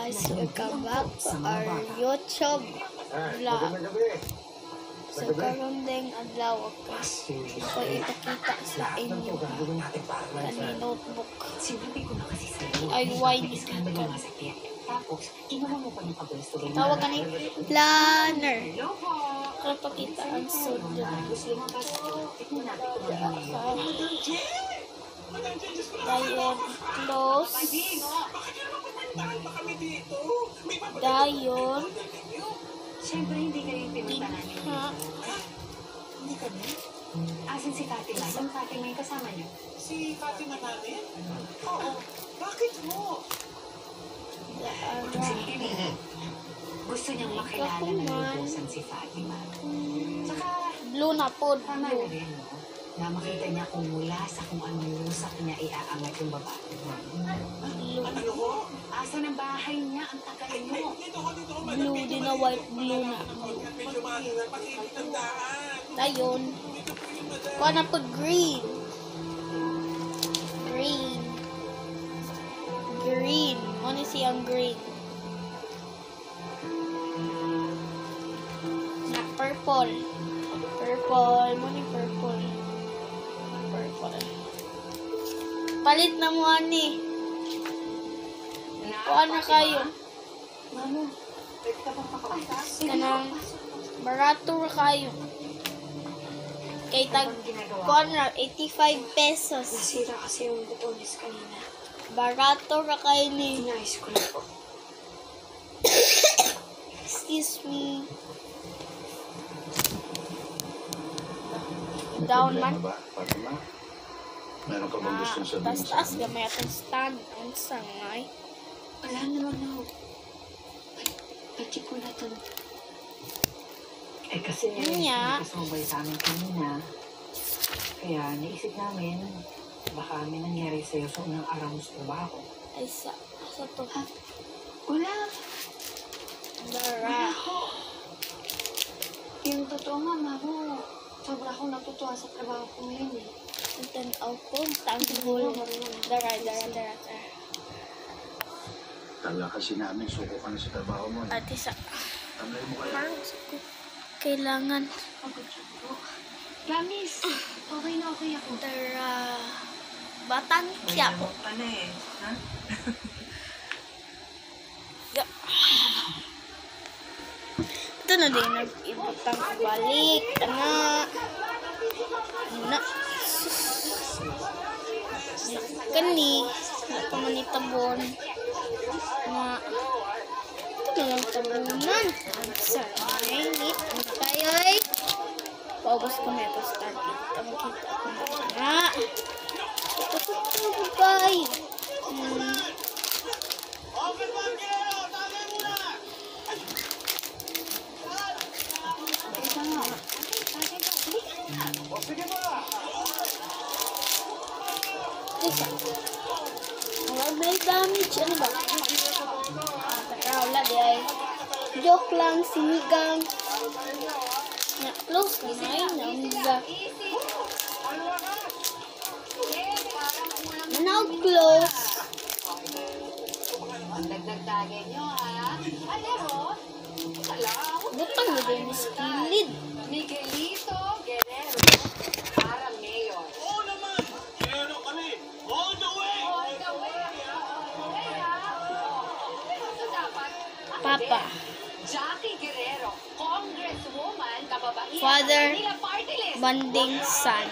guys, welcome back to our YouTube vlog. So karon ding adlaw guys, ko ipakita sa inyo kani notebook ay wine ka. Tawag ka ni planner. Kaya pakita ang sudo. Dayon close. Dayon. Siyempre, hindi kayo pinunta namin. Hindi kami? Asin si Fatima. Yung Fatima yung kasama niyo? Si Fatima natin? Oo. Bakit mo? Gusto niyang makilala na lubusan si Fatima. Saka, blue na po. tama na rin, no? Na makita niya kung mula sa kung anong lusak niya iaangat yung babae. Ano ko? Asa ng bahay niya, ang tagal mo. Blue din na white, blue na. Medyo mahirap. Pakilit ang daan. Dayon. Kuha na po green. Green. Green. Ano siyang green? Na purple. Purple. Ano yung purple? Purple. Palit na mo, ani. Kuha na kayo. Mano, pwede ka bang pakapasas? Kanang barato ra kayo. Kay tag kuha na 85 pesos. Nasira kasi yung butones kanina. Barato ra kayo ni. Inayos ko na po. Excuse me. Down man. Meron ka bang gustong sabihin sa Tas amin? gamay atong stand on sangay. Wala naman ako. Pati ko na ito. Eh kasi, Niya. kasumabay sa amin kanina. Kaya naisip namin, baka may nangyari sa'yo sa unang araw mo sa trabaho. Ay sa to. Wala. Dara. Yung totoo nga, Maro. Sobra akong natutuwa sa trabaho ko ngayon eh. Iten out ko tanggol. Dara. Tala kasi namin, suko ka na sa trabaho mo. At isa. Tamlay mo kaya. Parang kailangan. Pagod siya po. Promise, okay na okay ako. Dara. Batan kya po. pa na eh. Ha? Ito na din, nag-ibutang balik. Na. Kani. Ito man itabon. Na. Ito na lang tabunan. Sa mainit. Ano tayo ay? Paubos ko na ito start it. Makita ko na. Ito po tayo. May damage. Ano ba? Wala di ay. Joke lang. Sinigang. Na, close na na yun. Now close. Dagdagdagan nyo, ha? Alero? Butang na din yung skilled. Miguelito Guerrero para mayor. Oo naman. Guerrero kami. All the way. All the way. Ito dapat. Papa. Jackie Guerrero, Congresswoman, kababaihan Father. ng Manila Party List. Banding son.